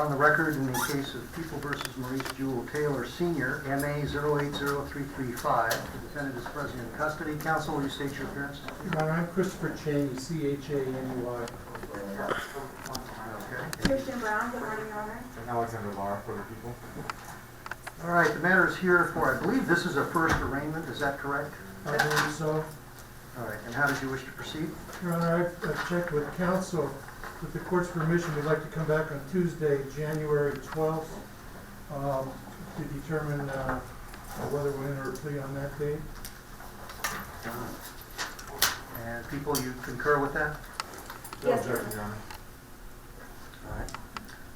on the record in the case of People v. Maurice Jewel Taylor Sr., MA 0800335. The defendant is present in custody. Counsel, will you state your appearance? Your Honor, I'm Christopher Cheney, C-H-A-N-E-Y. Okay. Christian Brown, good morning, Your Honor. And Alexander Lara for the people. All right, the matter is here for, I believe this is a first arraignment, is that correct? I believe so. All right, and how did you wish to proceed? Your Honor, I've checked with counsel. With the court's permission, we'd like to come back on Tuesday, January 12th, to determine whether we're in or plea on that date. And people, you concur with that? No Yes, objection, Your Honor. All right.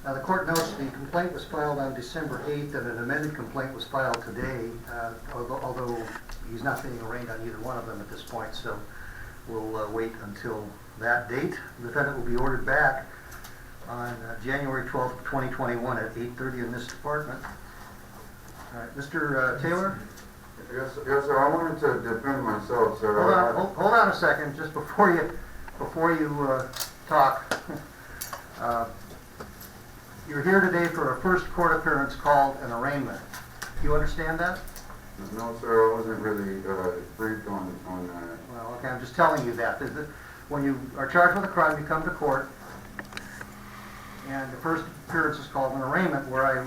Now, the court notes the complaint was filed on December 8th and an amended complaint was filed today, although he's not being arraigned on either one of them at this point, so we'll wait until that date. The defendant will be ordered back on January 12th, 2021 at 8:30 in this department. All right, Mr. Taylor? Yes, sir. I wanted to defend myself, sir. Hold on a second, just before you talk. You're here today for a first court appearance called an arraignment. Do you understand that? No, sir. I wasn't really briefed on that. Well, okay, I'm just telling you that. When you are charged with a crime, you come to court, and the first appearance is called an arraignment, where I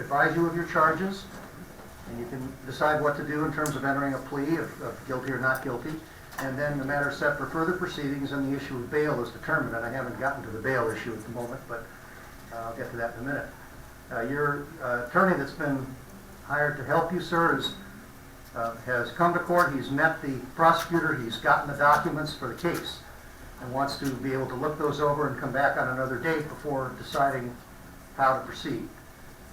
advise you of your charges, and you can decide what to do in terms of entering a plea of guilty or not guilty, and then the matter is set for further proceedings, and the issue of bail is determined. And I haven't gotten to the bail issue at the moment, but I'll get to that in a minute. Your attorney that's been hired to help you, sir, has come to court. He's met the prosecutor. He's gotten the documents for the case and wants to be able to look those over and come back on another date before deciding how to proceed.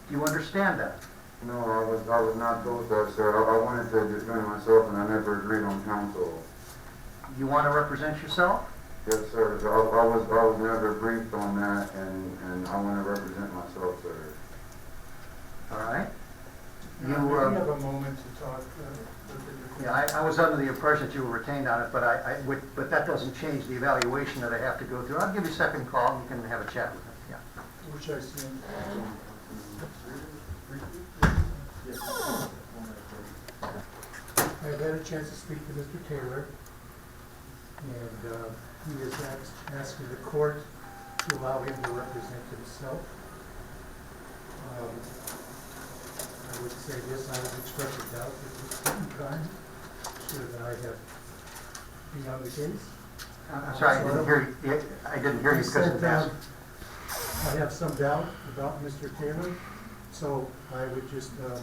Do you understand that? No, I was not told that, sir. I wanted to defend myself, and I never agreed on counsel. You want to represent yourself? Yes, sir. I was never briefed on that, and I want to represent myself, sir. All right. We have a moment to talk. Yeah, I was under the impression that you were retained on it, but that doesn't change the evaluation that I have to go through. I'll give you a second call, and you can have a chat with him. Yeah. Which I see. I've had a chance to speak to Mr. Taylor, and he is asking the court to allow him to represent himself. I would say this, I would express a doubt at this point in time, sure that I have been on the case. I'm sorry, I didn't hear you. I didn't hear you because of that. I have some doubt about Mr. Taylor, so I would just, I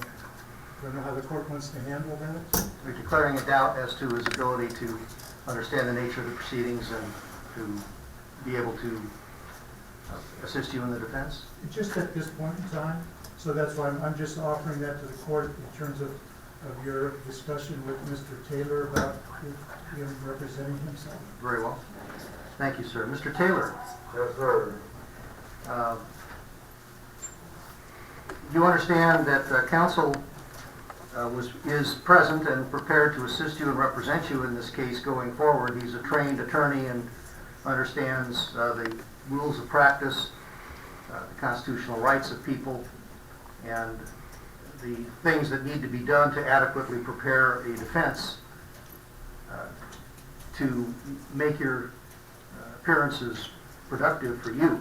don't know how the court wants to handle that. You're declaring a doubt as to his ability to understand the nature of the proceedings and to be able to assist you in the defense? Just at this point in time, so that's why I'm just offering that to the court in terms of your discussion with Mr. Taylor about him representing himself. Very well. Thank you, sir. Mr. Taylor. Yes, sir. You understand that counsel is present and prepared to assist you and represent you in this case going forward. He's a trained attorney and understands the rules of practice, the constitutional rights of people, and the things that need to be done to adequately prepare a defense to make your appearances productive for you.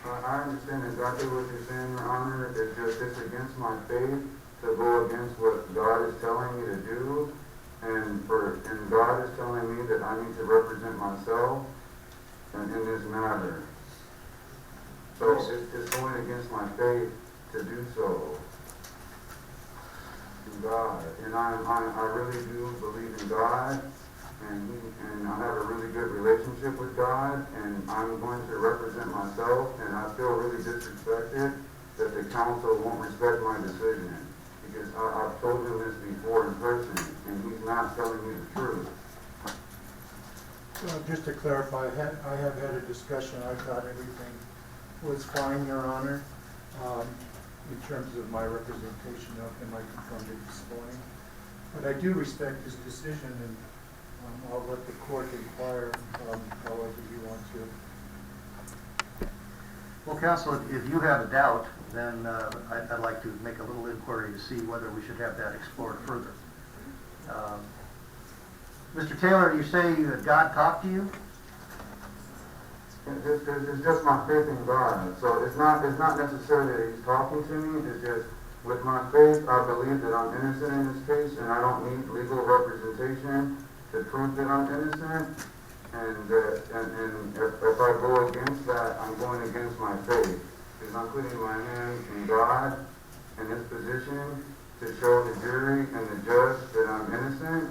I understand exactly what you're saying, Your Honor. It's against my faith to go against what God is telling me to do, and God is telling me that I need to represent myself in this matter. So it's going against my faith to do so. God, and I really do believe in God, and I have a really good relationship with God, and I'm going to represent myself, and I feel really disrespected that the counsel won't respect my decision, because I've told him this before in person, and he's not telling me the truth. Just to clarify, I have had a discussion. I thought everything was fine, Your Honor, in terms of my representation of him. I confirmed it this morning. But I do respect his decision, and I'll let the court inquire however you want to. Well, counsel, if you have a doubt, then I'd like to make a little inquiry to see whether we should have that explored further. Mr. Taylor, you say that God talked to you? It's just my faith in God. So it's not necessarily that he's talking to me. It's just with my faith, I believe that I'm innocent in this case, and I don't need legal representation to prove that I'm innocent. And if I go against that, I'm going against my faith, because I'm putting my hand in God in this position to show the jury and the judge that I'm innocent.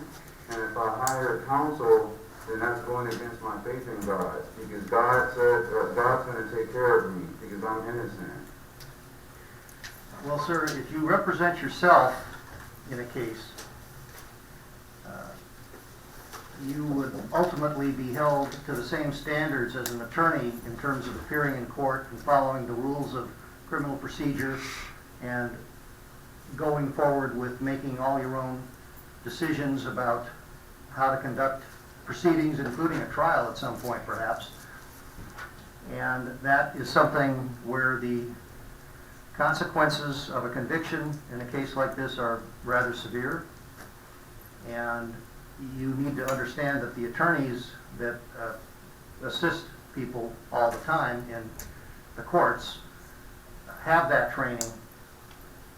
And if I hire counsel, then that's going against my faith in God, because God said God's going to take care of me because I'm innocent. Well, sir, if you represent yourself in a case, you would ultimately be held to the same standards as an attorney in terms of appearing in court and following the rules of criminal procedure and going forward with making all your own decisions about how to conduct proceedings, including a trial at some point perhaps. And that is something where the consequences of a conviction in a case like this are rather severe. And you need to understand that the attorneys that assist people all the time in the courts have that training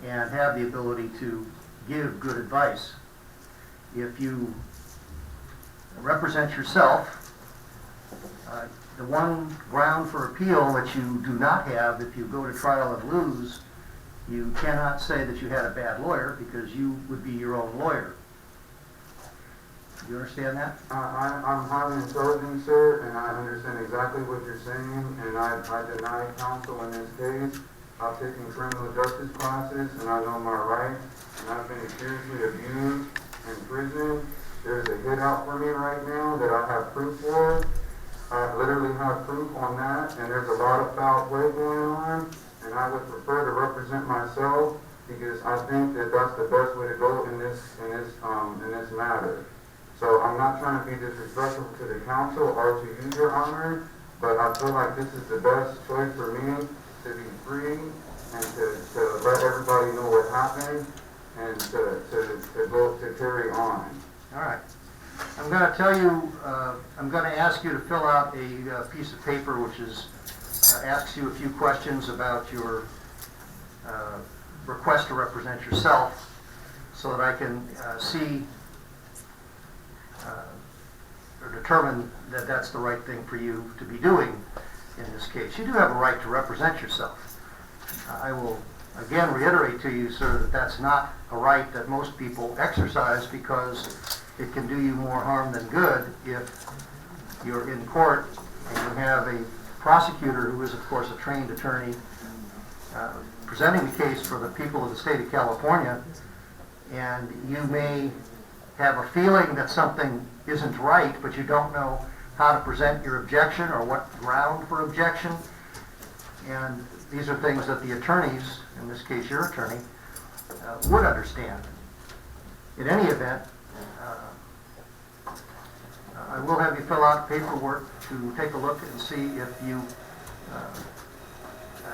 and have the ability to give good advice. If you represent yourself, the one ground for appeal that you do not have if you go to trial and lose, you cannot say that you had a bad lawyer because you would be your own lawyer. You understand that? I'm highly intelligent, sir, and I understand exactly what you're saying, and I deny counsel in this case. I've taken criminal justice classes, and I know my rights, and I've been seriously abused in prison. There's a hit out for me right now that I have proof for. I literally have proof on that, and there's a lot of foul play going on, and I would prefer to represent myself because I think that that's the best way to go in this matter. So I'm not trying to be disrespectful to the counsel or to you, Your Honor, but I feel like this is the best choice for me to be free and to let everybody know what happened and to carry on. All right. I'm going to tell you, I'm going to ask you to fill out a piece of paper which is asks you a few questions about your request to represent yourself so that I can see or determine that that's the right thing for you to be doing in this case. You do have a right to represent yourself. I will again reiterate to you, sir, that that's not a right that most people exercise because it can do you more harm than good if you're in court and you have a prosecutor who is, of course, a trained attorney presenting the case for the people of the state of California, and you may have a feeling that something isn't right, but you don't know how to present your objection or what ground for objection. And these are things that the attorneys, in this case your attorney, would understand. In any event, I will have you fill out paperwork to take a look and see if you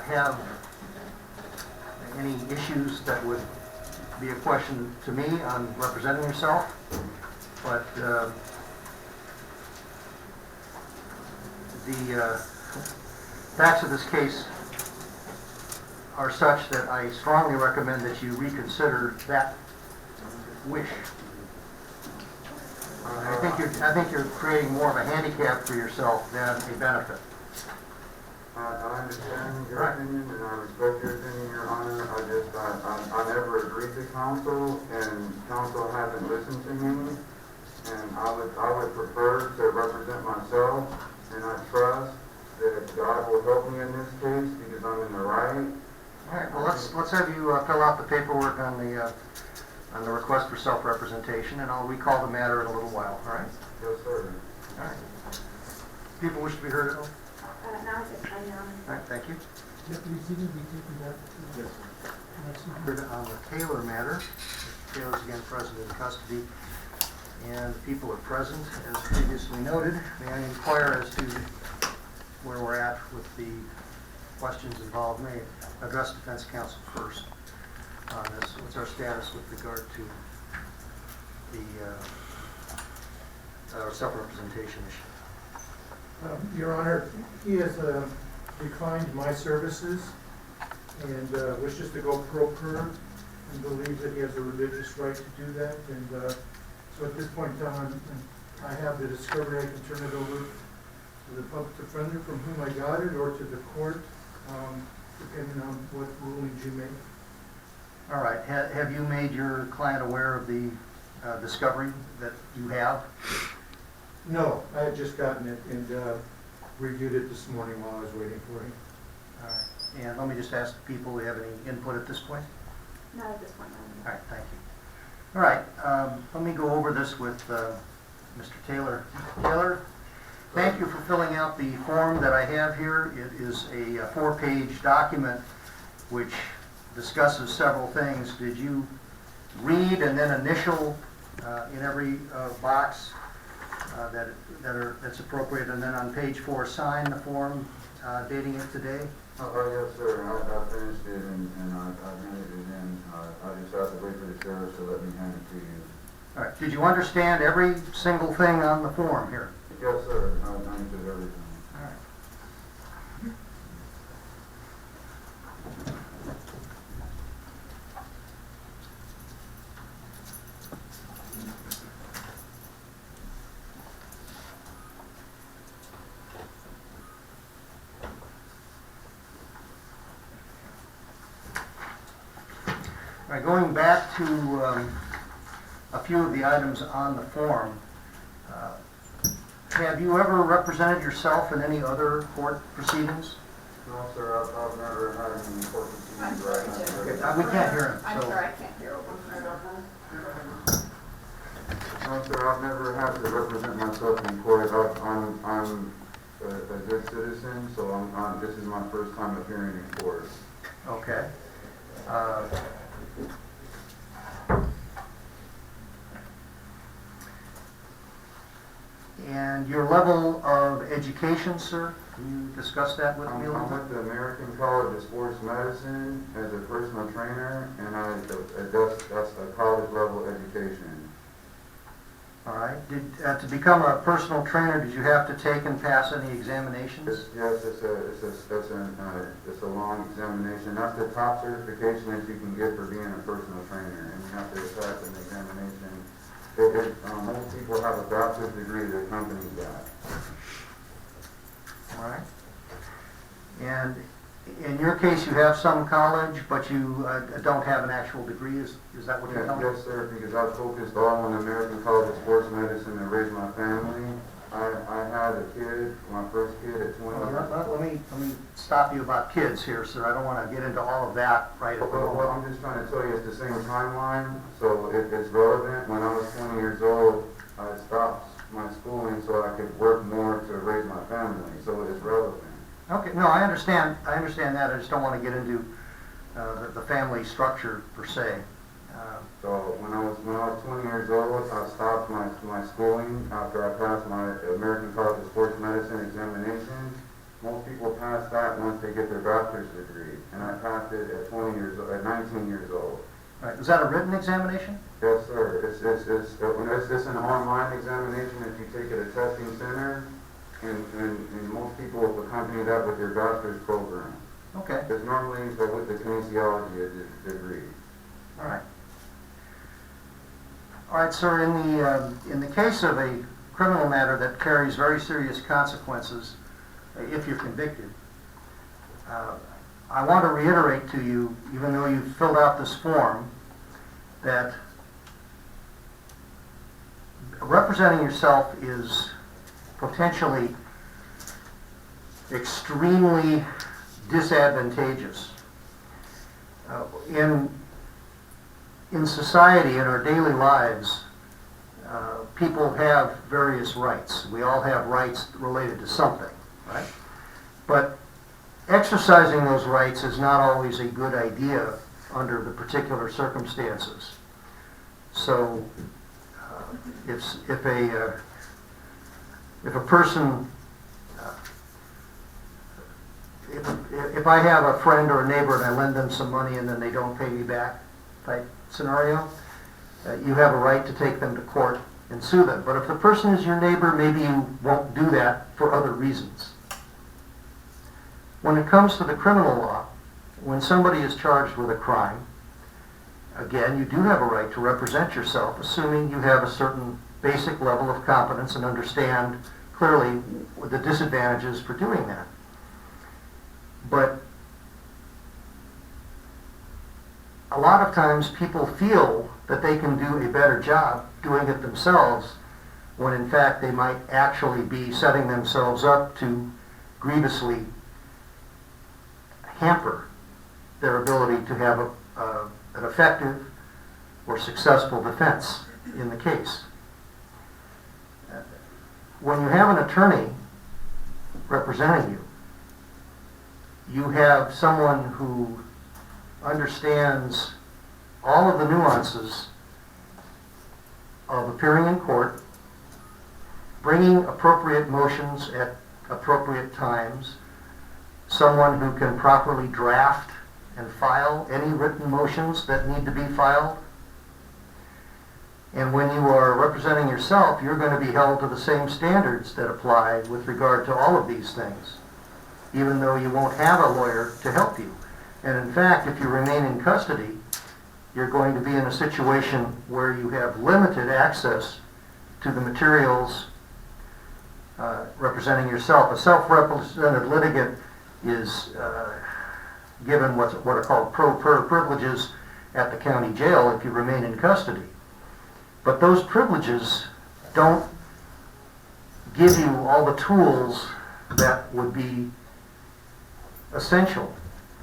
have any issues that would be a question to me on representing yourself. But the facts of this case are such that I strongly recommend that you reconsider that wish. I think you're creating more of a handicap for yourself than a benefit. I understand your opinion, and I respect your opinion, Your Honor. I never agreed to counsel, and counsel hasn't listened to me. And I would prefer to represent myself, and I trust that God will help me in this case because I'm in the right. All right. Well, let's have you fill out the paperwork on the request for self-representation, and I'll recall the matter in a little while. All right. Yes, sir. All right. People wish to be heard. No, I just, I know. All right. Thank you. Deputy, you be taking that? Yes, sir. Heard on the Taylor matter. Taylor's again present in custody, and the people are present as previously noted. May I inquire as to where we're at with the questions involved may address defense counsel first on this. What's our status with regard to the self-representation issue? Your Honor, he has declined my services and wishes to go pro per and believes that he has a religious right to do that. And so at this point in time, I have the discovery. I can turn it over to the public defender from whom I got it, or to the court, depending on what rulings you make. All right. Have you made your client aware of the discovery that you have? No, I had just gotten it and reviewed it this morning while I was waiting for him. All right. And let me just ask the people, do you have any input at this point? Not at this point, no. All right, thank you. All right, let me go over this with Mr. Taylor. Taylor, thank you for filling out the form that I have here. It is a 4-page document which discusses several things. Did you read and then initial in every box that's appropriate, and then on page 4 sign the form dating it today? Yes, sir. I finished it and I handed it in. I just have to wait for the sheriff to let me hand it to you. All right, did you understand every single thing on the form here? Yes, sir. I understood everything. All right. All right, going back to a few of the items on the form, have you ever represented yourself in any other court proceedings? No, sir. I've never had any court I'm proceedings sorry, right Jim. now. We can't hear him. I'm so- sorry, I can't hear over. No, sir. I've never had to represent myself in court. I'm a good citizen, so this is my first time appearing in court. Okay. And your level of education, sir? Can you discuss that with me a little I'm bit? with the American College of Sports Medicine as a personal trainer, and that's a college level education. All right. To become a personal trainer, did you have to take and pass any examinations? Yes, it's a long examination. That's the top certification that you can get for being a personal trainer, and you have to pass an examination. Most people have a bachelor's degree that accompanies that. All right. And in your case, you have some college, but you don't have an actual degree. Is that what you're telling me? Yes, sir, because I focused all on the American College of Sports Medicine to raise my family. I had a kid, my first kid at 20. Let me stop you about kids here, sir. I don't want to get into all of that right at the Well, moment. I'm just trying to tell you it's the same timeline, so it's relevant. When I was 20 years old, I stopped my schooling so I could work more to raise my family, so it is relevant. Okay, no, I understand that. I just don't want to get into the family structure per se. So when I was 20 years old, I stopped my schooling after I passed my American College of Sports Medicine examination. Most people pass that once they get their bachelor's degree, and I passed it at 19 years old. Right. Was that a written examination? Yes, sir. It's an online examination that you take at a testing center, and most people will accompany that with their bachelor's program. Okay. It's normally with the kinesiology degree. All right. All right, sir. In the case of a criminal matter that carries very serious consequences, if you're convicted, I want to reiterate to you, even though you've filled out this form, that representing yourself is potentially extremely disadvantageous. In society, in our daily lives, people have various rights. We all have rights related to something, right? But exercising those rights is not always a good idea under the particular circumstances. So, if a person, if I have a friend or a neighbor and I lend them some money and then they don't pay me back type scenario, you have a right to take them to court and sue them. But if the person is your neighbor, maybe you won't do that for other reasons. When it comes to the criminal law, when somebody is charged with a crime, again, you do have a right to represent yourself, assuming you have a certain basic level of competence and understand clearly the disadvantages for doing that. But a lot of times people feel that they can do a better job doing it themselves when in fact they might actually be setting themselves up to grievously hamper their ability to have an effective or successful defense in the case. When you have an attorney representing you, you have someone who understands all of the nuances of appearing in court, bringing appropriate motions at appropriate times, someone who can properly draft and file any written motions that need to be filed. And when you are representing yourself, you're going to be held to the same standards that apply with regard to all of these things, even though you won't have a lawyer to help you. And in fact, if you remain in custody, you're going to be in a situation where you have limited access to the materials representing yourself. A self-represented litigant is given what are called pro per privileges at the county jail if you remain in custody. But those privileges don't give you all the tools that would be essential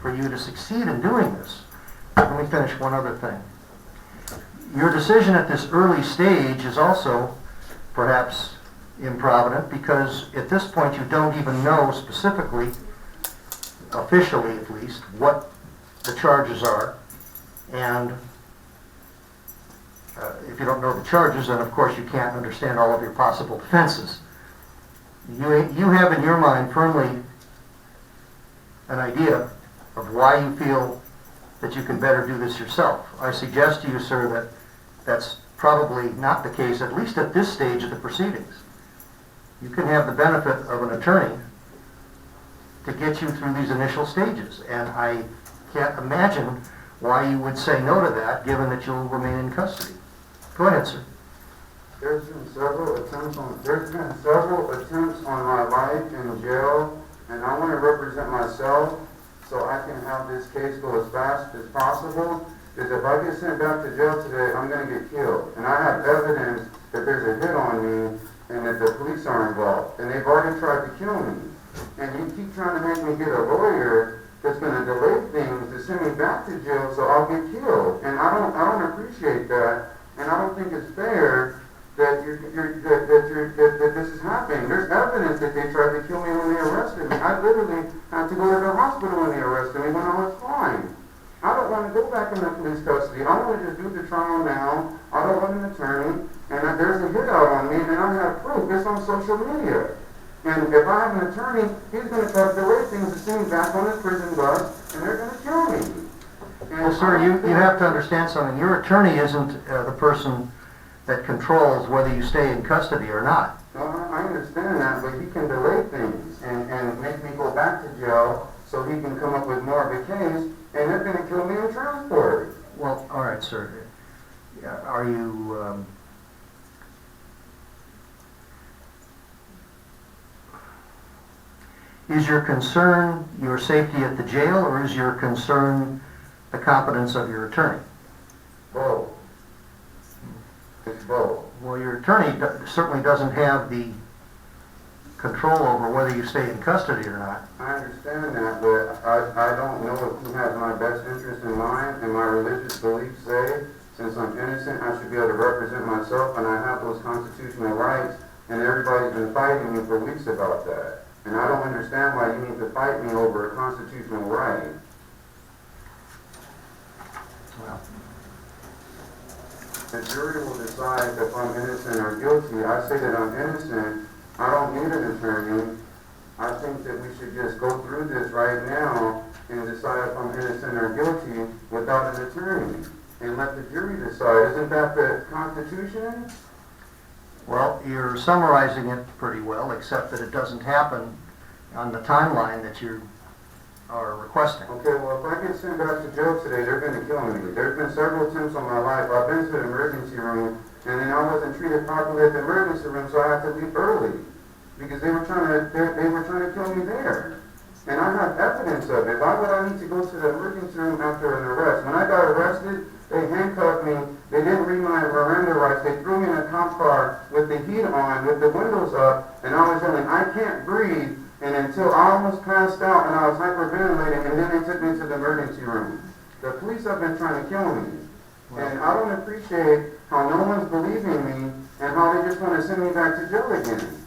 for you to succeed in doing this. Let me finish one other thing. Your decision at this early stage is also perhaps improvident because at this point you don't even know specifically, officially at least, what the charges are. And if you don't know the charges, then of course you can't understand all of your possible defenses. You have in your mind firmly an idea of why you feel that you can better do this yourself. I suggest to you, sir, that that's probably not the case, at least at this stage of the proceedings. You can have the benefit of an attorney to get you through these initial stages, and I can't imagine why you would say no to that, given that you'll remain in custody. Go ahead, sir. There's been several attempts on my life in jail, and I want to represent myself so I can have this case go as fast as possible. Because if I get sent back to jail today, I'm going to get killed. And I have evidence that there's a hit on me and that the police are involved. And they've already tried to kill me. And you keep trying to make me get a lawyer that's going to delay things to send me back to jail so I'll get killed. And I don't appreciate that. And I don't think it's fair that that this is happening. There's evidence that they tried to kill me when they arrested me. I literally had to go to the hospital when they arrested me when I was fine. I don't want to go back into police custody. I want to just do the trial now. I don't want an attorney. And there's a hit out on me, and I have proof. It's on social media. And if I have an attorney, he's going to try to delay things to send me back on his prison bus, and they're going to kill me. And Well, sir, you have to understand something. Your attorney isn't the person that controls whether you stay in custody or not. I understand that, but he can delay things and make me go back to jail so he can come up with more of a case, and they're going to kill me in transport. Well, all right, sir. Are you... Is your concern your safety at the jail, or is your concern the competence of your attorney? Both. It's both. Well, your attorney certainly doesn't have the control over whether you stay in custody or not. I understand that, but I don't know who has my best interest in mind, and my religious beliefs say, since I'm innocent, I should be able to represent myself, and I have those constitutional rights, and everybody's been fighting me for weeks about that. And I don't understand why you need to fight me over a constitutional right. Well, The jury will decide if I'm innocent or guilty. I say that I'm innocent. I don't need an attorney. I think that we should just go through this right now and decide if I'm innocent or guilty without an attorney and let the jury decide. Isn't that the Constitution? Well, you're summarizing it pretty well, except that it doesn't happen on the timeline that you are requesting. Okay, well, if I get sent back to jail today, they're going to kill me. There's been several attempts on my life. I've been to the emergency room, and then I wasn't treated properly at the emergency room, so I had to leave early because they were trying to kill me there. And I have evidence of it. Why would I need to go to the emergency room after an arrest? When I got arrested, they handcuffed me. They didn't read my Miranda rights. They threw me in a cop car with the heat on, with the windows up, and I was yelling, "I can't breathe." And until I almost passed out and I was hyperventilating, and then they took me to the emergency room. The police have been trying to kill me. And I don't appreciate how no one's believing me and how they just want to send me back to jail again.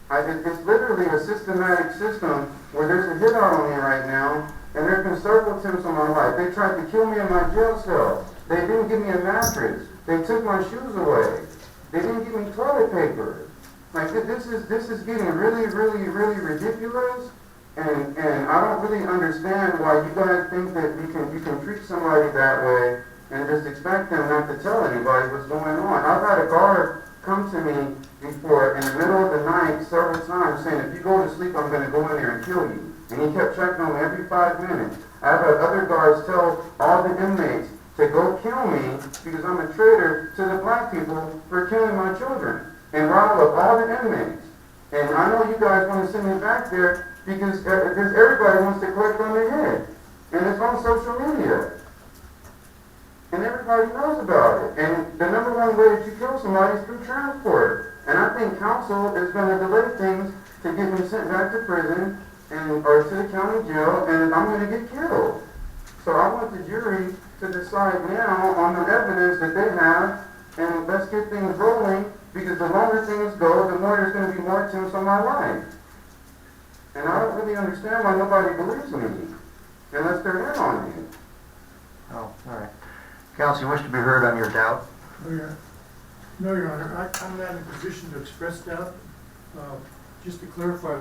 It's literally a systematic system where there's a hit out on me right now, and there have been several attempts on my life. They tried to kill me in my jail cell. They didn't give me a mattress. They took my shoes away. They didn't give me toilet paper. Like, this is getting really, really, really ridiculous, and I don't really understand why you guys think that you can treat somebody that way and just expect them not to tell anybody what's going on. I've had a guard come to me before in the middle of the night several times saying, "If you go to sleep, I'm going to go in there and kill you." And he kept checking on me every 5 minutes. I've had other guards tell all the inmates to go kill me because I'm a traitor to the black people for killing my children and rile up all the inmates. And I know you guys want to send me back there because everybody wants to collect on their head. And it's on social media. And everybody knows about it. And the number one way that you kill somebody is through transport. And I think counsel is going to delay things to get me sent back to prison or to the county jail, and I'm going to get killed. So I want the jury to decide now on the evidence that they have, and let's get things rolling, because the longer things go, the more there's going to be more attempts on my life. And I don't really understand why nobody believes me, unless they're in on me. Oh, all right. Counsel, you wish to be heard on your doubt? No, Your Honor, I'm not in a position to express doubt. Just to clarify,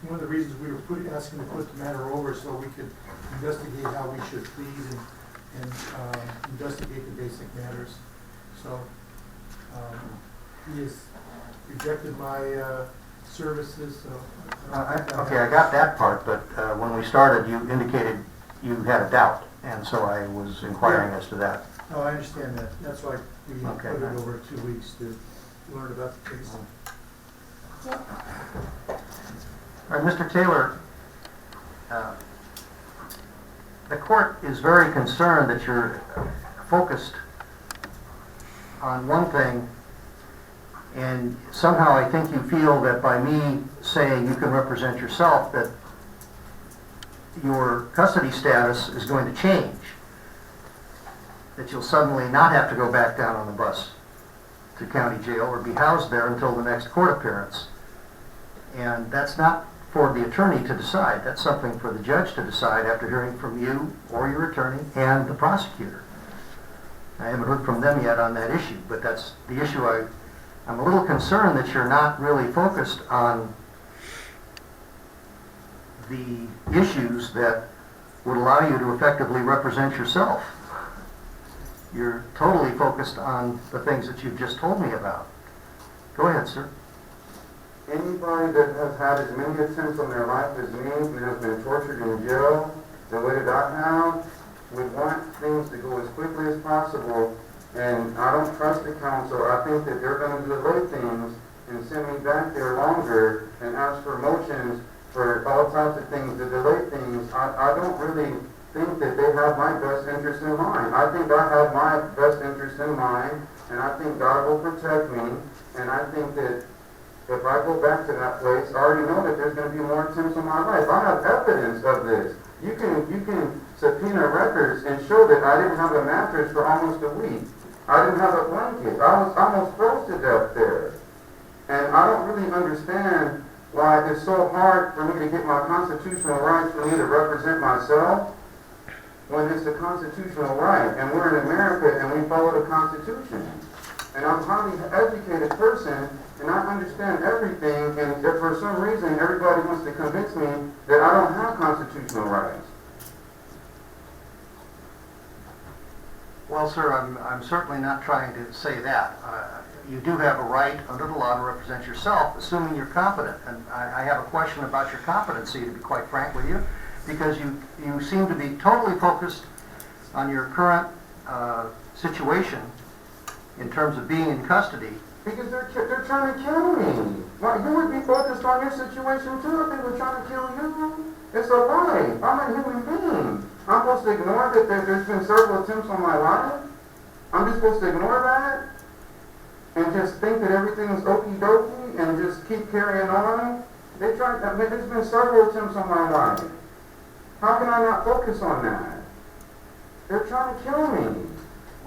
one of the reasons we were asking to put the matter over so we could investigate how we should plead and investigate the basic matters. So he has rejected my services. So Okay, I got that part, but when we started, you indicated you had a doubt, and so I was inquiring as to that. No, I understand that. That's why we Okay. put it over 2 weeks to learn about the case. All right, Mr. Taylor, the court is very concerned that you're focused on one thing, and somehow I think you feel that by me saying you can represent yourself, that your custody status is going to change, that you'll suddenly not have to go back down on the bus to county jail or be housed there until the next court appearance. And that's not for the attorney to decide. That's something for the judge to decide after hearing from you or your attorney and the prosecutor. I haven't heard from them yet on that issue, but that's the issue. I'm a little concerned that you're not really focused on the issues that would allow you to effectively represent yourself. You're totally focused on the things that you've just told me about. Go ahead, sir. Anybody that has had as many attempts on their life as me and has been tortured in jail the way that I have would want things to go as quickly as possible, and I don't trust the council. I think that they're going to delay things and send me back there longer and ask for motions for all types of things to delay things. I don't really think that they have my best interest in mind. I think I have my best interest in mind, and I think God will protect me, and I think that if I go back to that place, I already know that there's going to be more attempts on my life. I have evidence of this. You can subpoena records and show that I didn't have a mattress for almost a week. I didn't have a blanket. I was almost froze to death there. And I don't really understand why it's so hard for me to get my constitutional rights for me to represent myself when it's a constitutional right. And we're in America and we follow the Constitution. And I'm a highly educated person, and I understand everything, and if for some reason everybody wants to convince me that I don't have constitutional rights. Well, sir, I'm certainly not trying to say that. You do have a right under the law to represent yourself, assuming you're competent. And I have a question about your competency, to be quite frank with you, because you seem to be totally focused on your current situation in terms of being in custody. Because they're trying to kill me. Well, you would be focused on your situation too if they were trying to kill you. It's a lie. I'm a human being. I'm supposed to ignore that there's been several attempts on my life? I'm just supposed to ignore that? And just think that everything's okie dokie and just keep carrying on? There's been several attempts on my life. How can I not focus on that? They're trying to kill me.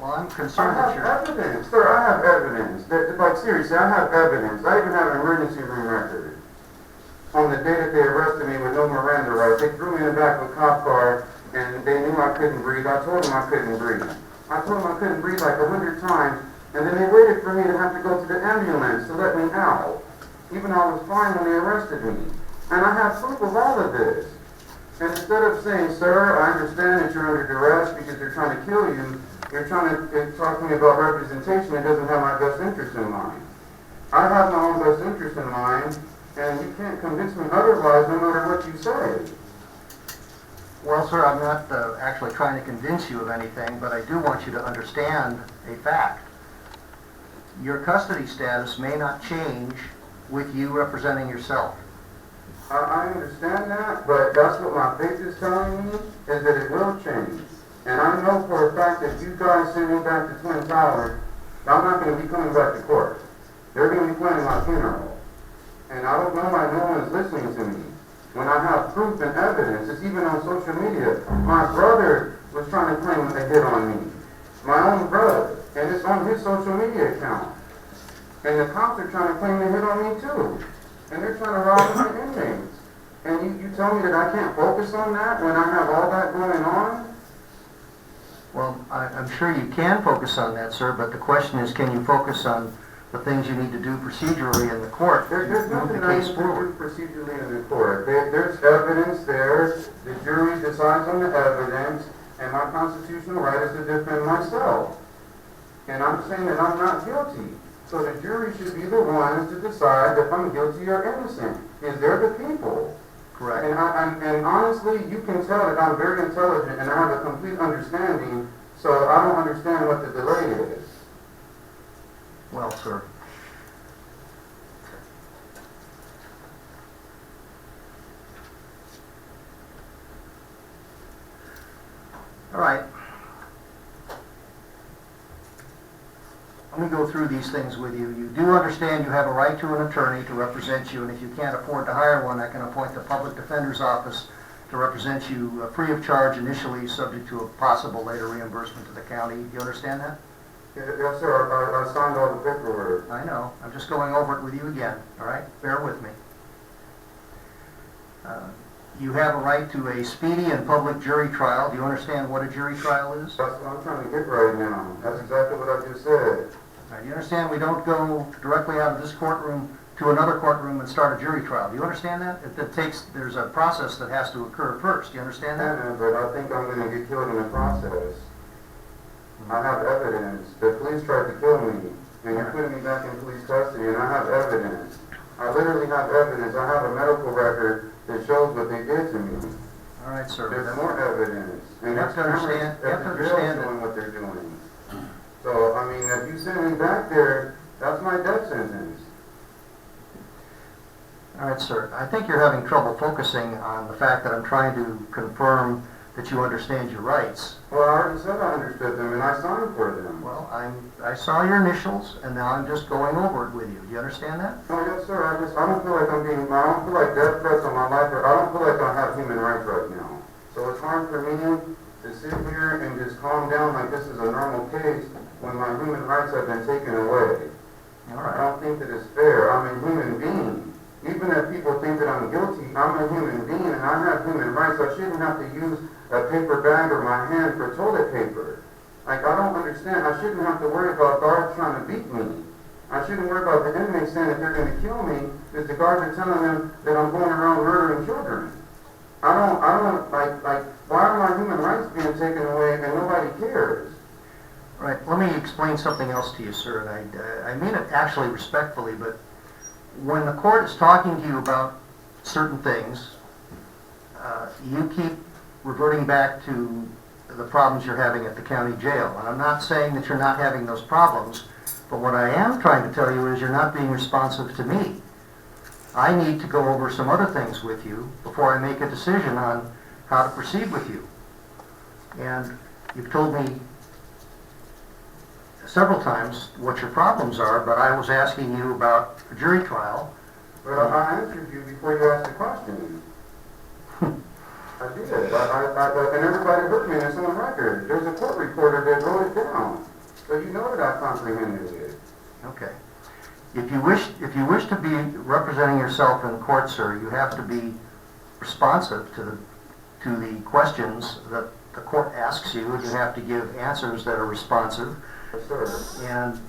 Well, I'm concerned I that you're... have evidence. Sir, I have evidence. Like, seriously, I have evidence. I even have an emergency room record. On the day that they arrested me with no Miranda rights, they threw me in the back of a cop car, and they knew I couldn't breathe. I told them I couldn't breathe. I told them I couldn't breathe like 100 times, and then they waited for me to have to go to the ambulance to let me out, even though I was fine when they arrested me. And I have proof of all of this. And instead of saying, sir, I understand that you're under duress because they're trying to kill you, you're trying to talk to me about representation that doesn't have my best interest in mind. I have my own best interest in mind, and you can't convince me otherwise no matter what you say. Well, sir, I'm not actually trying to convince you of anything, but I do want you to understand a fact. Your custody status may not change with you representing yourself. I understand that, but that's what my faith is telling me, is that it will change. And I know for a fact that you guys send me back to Twin Towers, I'm not going to be coming back to court. They're going to be planning my funeral. And I don't know why no one is listening to me. When I have proof and evidence, it's even on social media. My brother was trying to claim that they hit on me. My own brother. And it's on his social media account. And the cops are trying to claim they hit on me too. And they're trying to rob the inmates. And you tell me that I can't focus on that when I have all that going on? Well, I'm sure you can focus on that, sir, but the question is, can you focus on the things you need to do procedurally in the court to There's move nothing the I case need forward? to do procedurally in the court. There's evidence there. The jury decides on the evidence, and my constitutional right is to defend myself. And I'm saying that I'm not guilty. So the jury should be the ones to decide if I'm guilty or innocent. Is they're the people. Correct. And honestly, you can tell that I'm very intelligent and I have a complete understanding, so I don't understand what the delay is. Well, sir. All right. Let me go through these things with you. You do understand you have a right to an attorney to represent you, and if you can't afford to hire one, I can appoint the public defender's office to represent you free of charge initially, subject to a possible later reimbursement to the county. Do you understand that? Yes, sir. I signed all the paperwork. I know. I'm just going over it with you again, all right? Bear with me. You have a right to a speedy and public jury trial. Do you understand what a jury trial is? That's what I'm trying to get right now. That's exactly what I just said. Now, you understand we don't go directly out of this courtroom to another courtroom and start a jury trial. Do you understand that? There's a process that has to occur first. Do you understand that? Yeah, but I think I'm going to get killed in the process. I have evidence. The police tried to kill me, and you're putting me back in police custody, and I have evidence. I literally have evidence. I have a medical record that shows what they did to me. All right, sir. There's more evidence. And You have to understand- you have to understand that- showing what they're doing. So, I mean, if you send me back there, that's my death sentence. All right, sir. I think you're having trouble focusing on the fact that I'm trying to confirm that you understand your rights. Well, I already said I understood them, and I signed for them. Well, I saw your initials, and now I'm just going over it with you. Do you understand that? Oh, yes, sir. I don't feel like I don't feel like death threats on my life, or I don't feel like I have human rights right now. So it's hard for me to sit here and just calm down like this is a normal case when my human rights have been taken away. All I right. don't think that it's fair. I'm a human being. Even if people think that I'm guilty, I'm a human being and I have human rights. I shouldn't have to use a paper bag or my hand for toilet paper. Like, I don't understand. I shouldn't have to worry about guards trying to beat me. I shouldn't worry about the inmates saying that they're going to kill me, because the guards are telling them that I'm going around murdering children. I don't, why are my human rights being taken away and nobody cares? Right, let me explain something else to you, sir, and I mean it actually respectfully, but when the court is talking to you about certain things, you keep reverting back to the problems you're having at the county jail. And I'm not saying that you're not having those problems, but what I am trying to tell you is you're not being responsive to me. I need to go over some other things with you before I make a decision on how to proceed with you. And you've told me several times what your problems are, but I was asking you about a jury trial. But I answered you before you asked the question. I did. And everybody heard me, and it's on record. There's a court reporter that wrote it down. So you know that I comprehended it. Okay. If you wish to be representing yourself in court, sir, you have to be responsive to the questions that the court asks you, and you have to give answers that are responsive. Yes, sir. And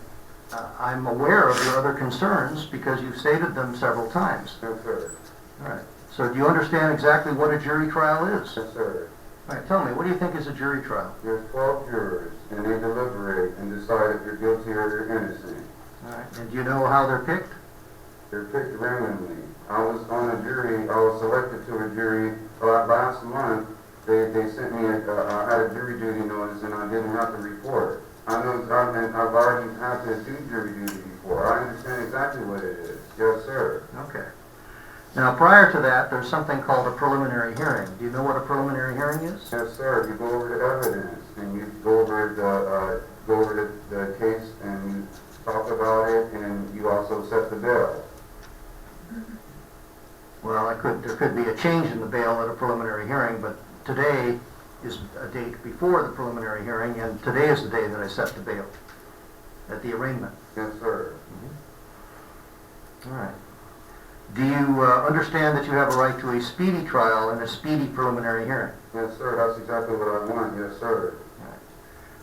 I'm aware of your other concerns because you've stated them several times. Yes, sir. All right. So do you understand exactly what a jury trial is? Yes, sir. All right. Tell me, what do you think is a jury trial? There's 12 jurors, and they deliberate and decide if you're guilty or you're innocent. All right. And do you know how they're picked? They're picked randomly. I was on a jury. I was selected to a jury last month. They sent me I had a jury duty notice, and I didn't have to report. I know I've already had to do jury duty before. I understand exactly what it is. Yes, sir. Okay. Now, prior to that, there's something called a preliminary hearing. Do you know what a preliminary hearing is? Yes, sir. You go over the evidence, and you go over the case, and you talk about it, and you also set the bail. Well, there could be a change in the bail at a preliminary hearing, but today is a date before the preliminary hearing, and today is the day that I set the bail at the arraignment. Yes, sir. All right. Do you understand that you have a right to a speedy trial and a speedy preliminary hearing? Yes, sir. That's exactly what I want. Yes, sir. All right.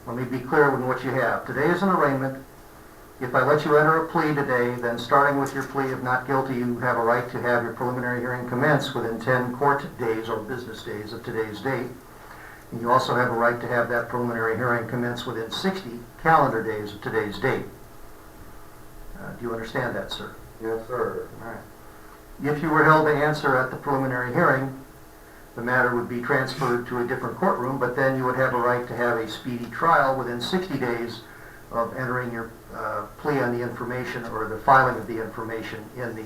Let me be clear with what you have. Today is an arraignment. If I let you enter a plea today, then starting with your plea of not guilty, you have a right to have your preliminary hearing commence within 10 court days or business days of today's date. And you also have a right to have that preliminary hearing commence within 60 calendar days of today's date. Do you understand that, sir? Yes, sir. All right. If you were held to answer at the preliminary hearing, the matter would be transferred to a different courtroom, but then you would have a right to have a speedy trial within 60 days of entering your plea on the information or the filing of the information in the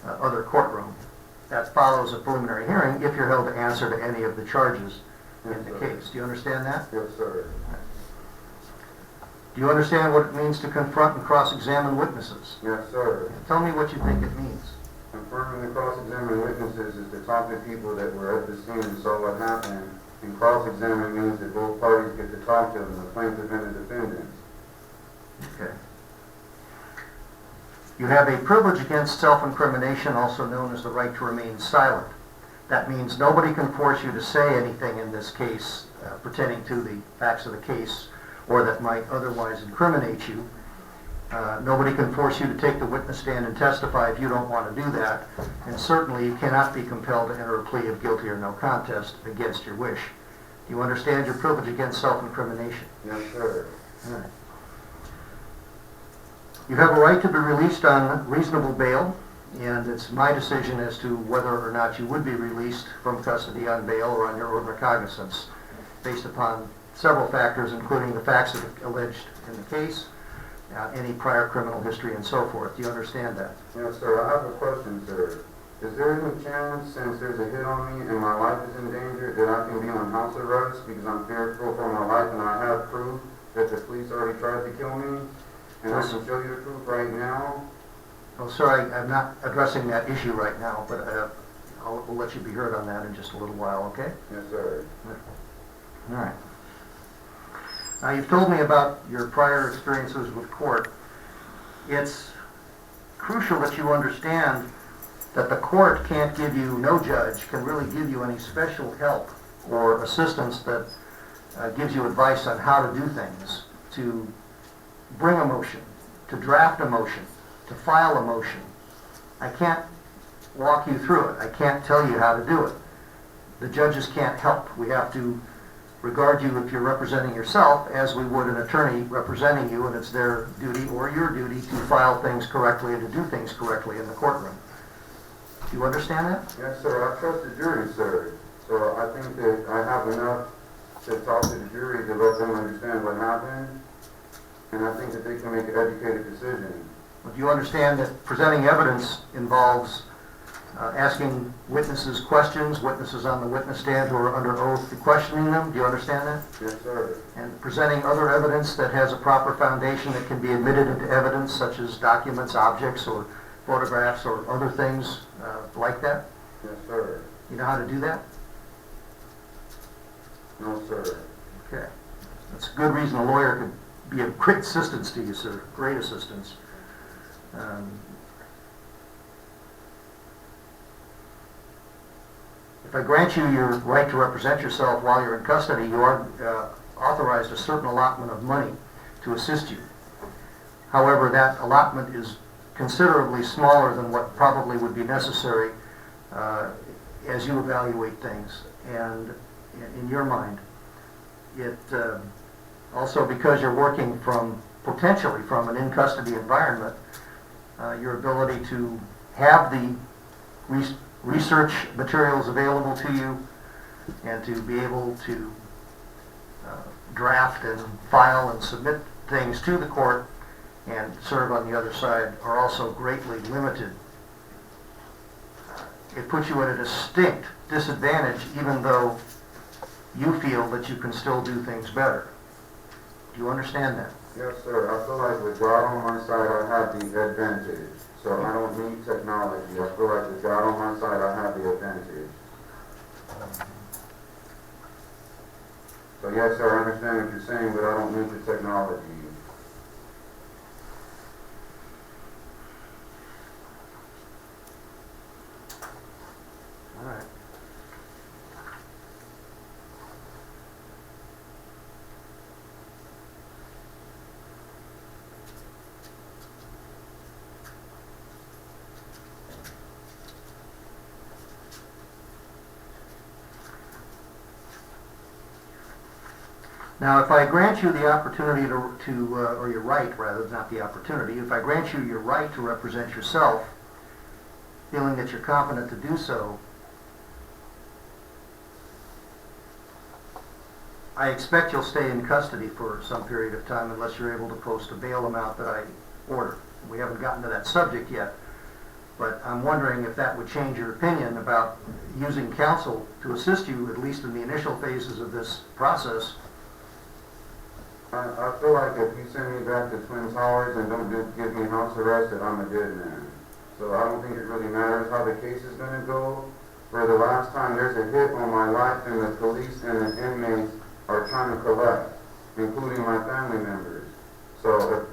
other courtroom. That follows a preliminary hearing if you're held to answer to any of the charges in the case. Do you understand that? Yes, sir. Do you understand what it means to confront and cross-examine witnesses? Yes, sir. Tell me what you think it means. Confirming the cross-examine witnesses is to talk to people that were at the scene and saw what happened. And cross-examine means that both parties get to talk to them, the plaintiff and the defendant. Okay. You have a privilege against self-incrimination, also known as the right to remain silent. That means nobody can force you to say anything in this case pertaining to the facts of the case or that might otherwise incriminate you. Nobody can force you to take the witness stand and testify if you don't want to do that. And certainly you cannot be compelled to enter a plea of guilty or no contest against your wish. Do you understand your privilege against self-incrimination? Yes, sir. All right. You have a right to be released on reasonable bail, and it's my decision as to whether or not you would be released from custody on bail or on your own recognizance, based upon several factors, including the facts that are alleged in the case, any prior criminal history, and so forth. Do you understand that? Yes, sir. I have a question, sir. Is there any chance, since there's a hit on me and my life is in danger, that I can be on house arrest because I'm fearful for my life and I have proof that the police already tried to kill me? And I can show you the proof right now? Well, sir, I'm not addressing that issue right now, but we'll let you be heard on that in just a little while, okay? Yes, sir. All right. Now, you've told me about your prior experiences with court. It's crucial that you understand that the court can't give you, no judge can really give you any special help or assistance that gives you advice on how to do things, to bring a motion, to draft a motion, to file a motion. I can't walk you through it. I can't tell you how to do it. The judges can't help. We have to regard you, if you're representing yourself, as we would an attorney representing you, and it's their duty or your duty to file things correctly and to do things correctly in the courtroom. Do you understand that? Yes, sir. I trust the jury, sir. So I think that I have enough to talk to the jury to let them understand what happened, and I think that they can make an educated decision. But do you understand that presenting evidence involves asking witnesses questions, witnesses on the witness stand who are under oath, questioning them? Do you understand that? Yes, sir. And presenting other evidence that has a proper foundation that can be admitted into evidence, such as documents, objects, or photographs, or other things like that? Yes, sir. You know how to do that? No, sir. Okay. That's a good reason a lawyer could be of great assistance to you, sir. Great assistance. If I grant you your right to represent yourself while you're in custody, you are authorized a certain allotment of money to assist you. However, that allotment is considerably smaller than what probably would be necessary as you evaluate things. And in your mind, it also, because you're working potentially from an in-custody environment, your ability to have the research materials available to you and to be able to draft and file and submit things to the court and serve on the other side are also greatly limited. It puts you at a distinct disadvantage, even though you feel that you can still do things better. Do you understand that? Yes, sir. I feel like with God on my side, I have the advantage. So I don't need technology. I feel like with God on my side, I have the advantage. So yes, sir, I understand what you're saying, but I don't need the technology. All right. Now, if I grant you the opportunity or your right, rather, not the opportunity, if I grant you your right to represent yourself, feeling that you're competent to do so, I expect you'll stay in custody for some period of time unless you're able to post a bail amount that I order. We haven't gotten to that subject yet, but I'm wondering if that would change your opinion about using counsel to assist you, at least in the initial phases of this process. I feel like if you send me back to Twin Towers and don't give me house arrest, that I'm a dead man. So I don't think it really matters how the case is going to go. For the last time, there's a hit on my life, and the police and the inmates are trying to collect, including my family members. So if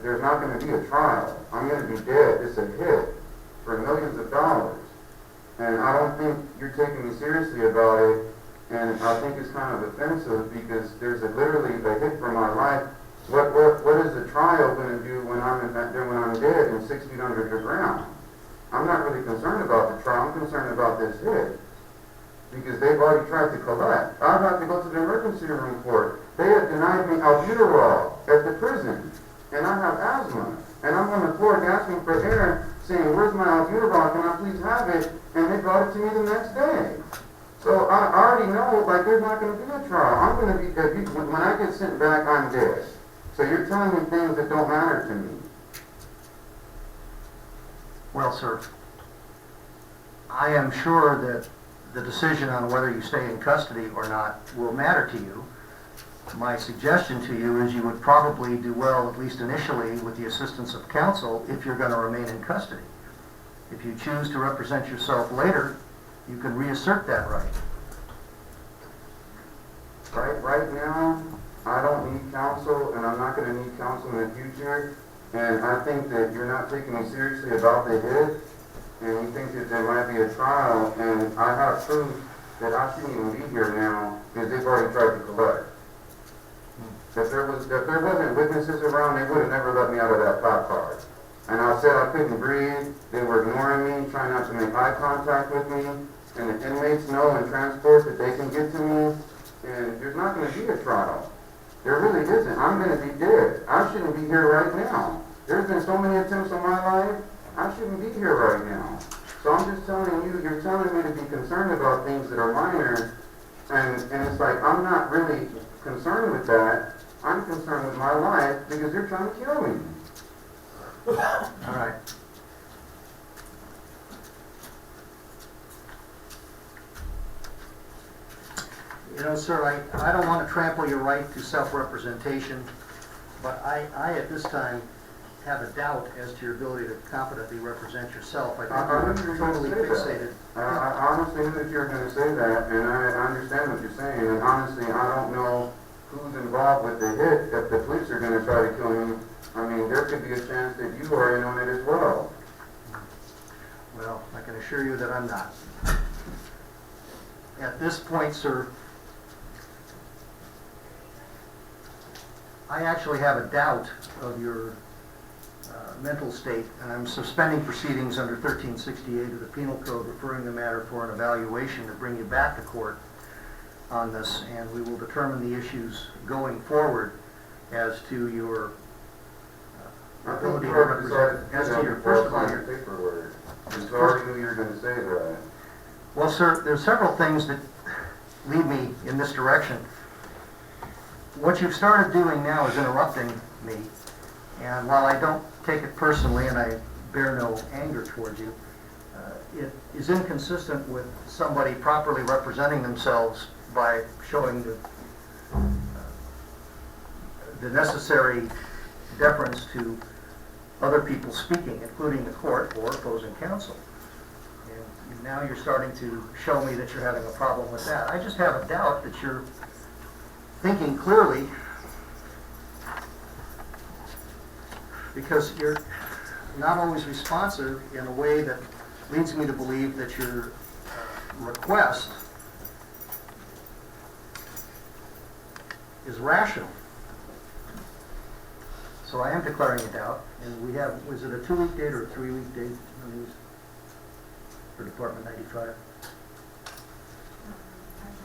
there's not going to be a trial, I'm going to be dead. It's a hit for millions of dollars. And I don't think you're taking me seriously about it. And I think it's kind of offensive because there's literally a hit for my life. What is the trial going to do when I'm dead and 6 feet under the ground? I'm not really concerned about the trial. I'm concerned about this hit because they've already tried to collect. I've had to go to the emergency room court. They have denied me albuterol at the prison, and I have asthma. And I'm on the floor gasping for air, saying, "Where's my albuterol? Can I please have it?" And they brought it to me the next day. So I already know, like, there's not going to be a trial. I'm going to be, when I get sent back, I'm dead. So you're telling me things that don't matter to me. Well, sir, I am sure that the decision on whether you stay in custody or not will matter to you. My suggestion to you is you would probably do well, at least initially, with the assistance of counsel if you're going to remain in custody. If you choose to represent yourself later, you can reassert that right. Right now, I don't need counsel, and I'm not going to need counsel in the future. And I think that you're not taking me seriously about the hit, and you think that there might be a trial, and I have proof that I shouldn't even be here now because they've already tried to collect. If there wasn't witnesses around, they would have never let me out of that cop car. And I said I couldn't breathe, they were ignoring me, trying not to make eye contact with me, and the inmates know in transport that they can get to me, and there's not gonna be a trial. There really isn't. I'm gonna be dead. I shouldn't be here right now. There's been so many attempts on my life, I shouldn't be here right now. So I'm just telling you, you're telling me to be concerned about things that are minor, and it's like, I'm not really concerned with that. I'm concerned with my life because they're trying to kill me. All right. You know, sir, I don't want to trample your right to self-representation, but I at this time have a doubt as to your ability to competently represent yourself. I think you're totally fixated. I honestly knew that you were going to say that, and I understand what you're saying, and honestly, I don't know who's involved with the hit. If the police are going to try to kill me, I mean, there could be a chance that you are in on it as well. Well, I can assure you that I'm not. At this point, sir, I actually have a doubt of your mental state, and I'm suspending proceedings under 1368 of the Penal Code, referring the matter for an evaluation to bring you back to court on this, and we will determine the issues going forward as to your ability to represent. As to your, first of all, your paperwork. I already knew you were going to say that. Well, sir, there's several things that lead me in this direction. What you've started doing now is interrupting me, and while I don't take it personally and I bear no anger towards you, it is inconsistent with somebody properly representing themselves by showing the necessary deference to other people speaking, including the court or opposing counsel. And now you're starting to show me that you're having a problem with that. I just have a doubt that you're thinking clearly, because you're not always responsive in a way that leads me to believe that your request is rational. So I am declaring a doubt, and we have, was it a 2-week date or a 3-week date on these for Department 95? I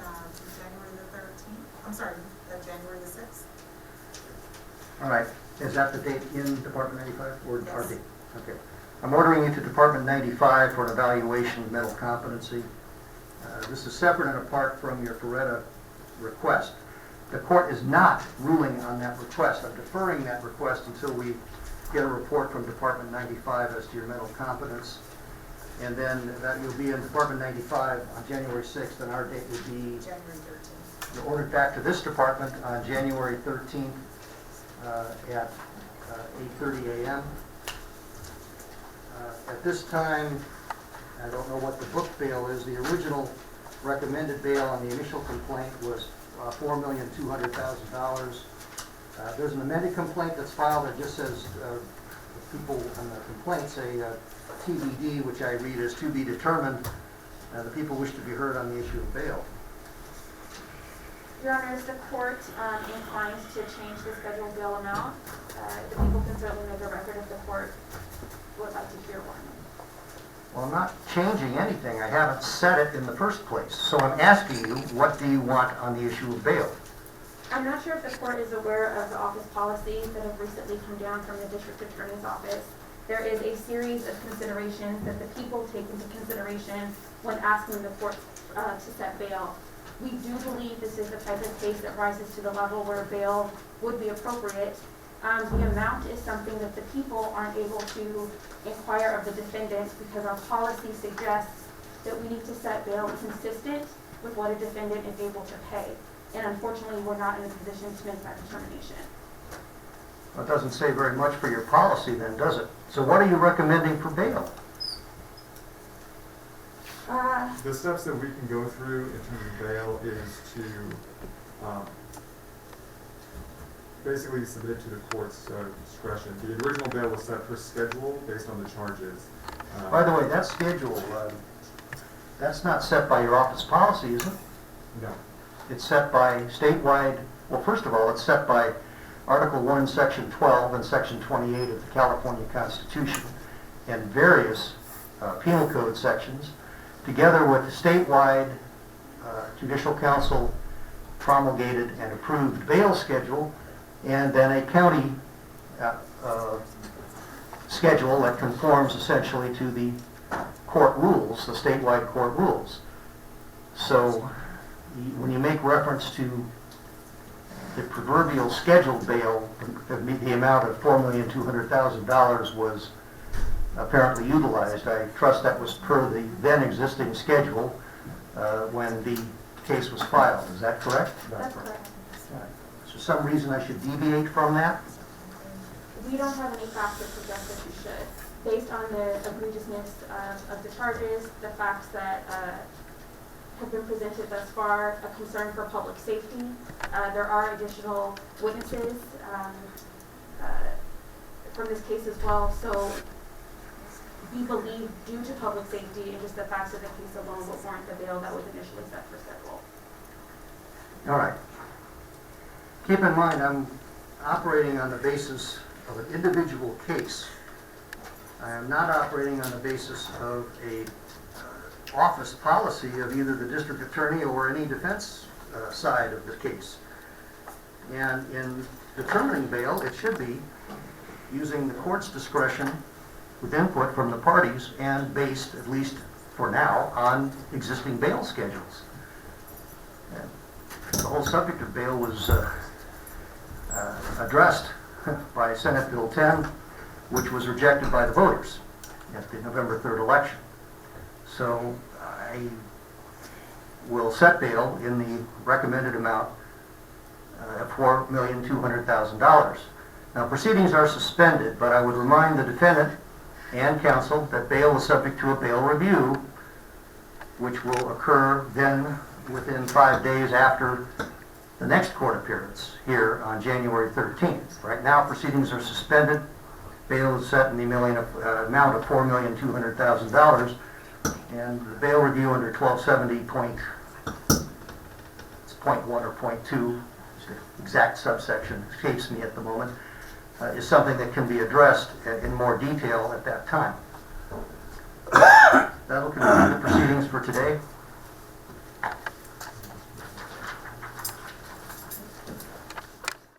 have January the 13th, I'm sorry, January the 6th. All right, is that the date in Department 95 or our Yes. date? Okay. I'm ordering you to Department 95 for an evaluation of mental competency. This is separate and apart from your Coretta request. The court is not ruling on that request. I'm deferring that request until we get a report from Department 95 as to your mental competence. And then that you'll be in Department 95 on January 6th, and our date would be, January 13th. you're ordered back to this department on January 13th at 8:30 a.m. At this time, I don't know what the book bail is. The original recommended bail on the initial complaint was $4,200,000. There's an amended complaint that's filed that just says, people on the complaint say TBD, which I read as to be determined. The people wish to be heard on the issue of bail. Your Honor, is the court inclined to change the scheduled bail amount? The people can certainly make a record if the court would like to hear one. Well, I'm not changing anything. I haven't set it in the first place. So I'm asking you, what do you want on the issue of bail? I'm not sure if the court is aware of the office policies that have recently come down from the district attorney's office. There is a series of considerations that the people take into consideration when asking the court to set bail. We do believe this is the type of case that rises to the level where bail would be appropriate. The amount is something that the people aren't able to inquire of the defendant because our policy suggests that we need to set bail consistent with what a defendant is able to pay. And unfortunately, we're not in a position to make that determination. Well, it doesn't say very much for your policy then, does it? So what are you recommending for bail? The steps that we can go through in terms of bail is to basically submit to the court's discretion. The original bail was set for schedule based on the charges. By the way, that schedule, that's not set by your office policy, is it? No. It's set by statewide Well, first of all, it's set by Article 1, Section 12 and Section 28 of the California Constitution and various penal code sections, together with the statewide Judicial Council promulgated and approved bail schedule, and then a county schedule that conforms essentially to the court rules, the statewide court rules. So when you make reference to the proverbial scheduled bail, the amount of $4,200,000 was apparently utilized. I trust that was per the then existing schedule when the case was filed. Is that correct? That's correct. Is there some reason I should deviate from that? We don't have any facts that suggest that you should. Based on the egregiousness of the charges, the facts that have been presented thus far, a concern for public safety. There are additional witnesses from this case as well, so we believe due to public safety and just the facts of the case alone will warrant the bail that was initially set for schedule. All right. Keep in mind, I'm operating on the basis of an individual case. I am not operating on the basis of a office policy of either the district attorney or any defense side of the case. And in determining bail, it should be using the court's discretion with input from the parties and based, at least for now, on existing bail schedules. And the whole subject of bail was addressed by Senate Bill 10, which was rejected by the voters at the November 3rd election. So I will set bail in the recommended amount of $4,200,000. Now, proceedings are suspended, but I would remind the defendant and counsel that bail is subject to a bail review, which will occur then within 5 days after the next court appearance here on January 13th. Right now, proceedings are suspended. Bail is set in the amount of $4,200,000, and the bail review under 1270.1 or .2, exact subsection escapes me at the moment, is something that can be addressed in more detail at that time. That'll conclude the proceedings for today.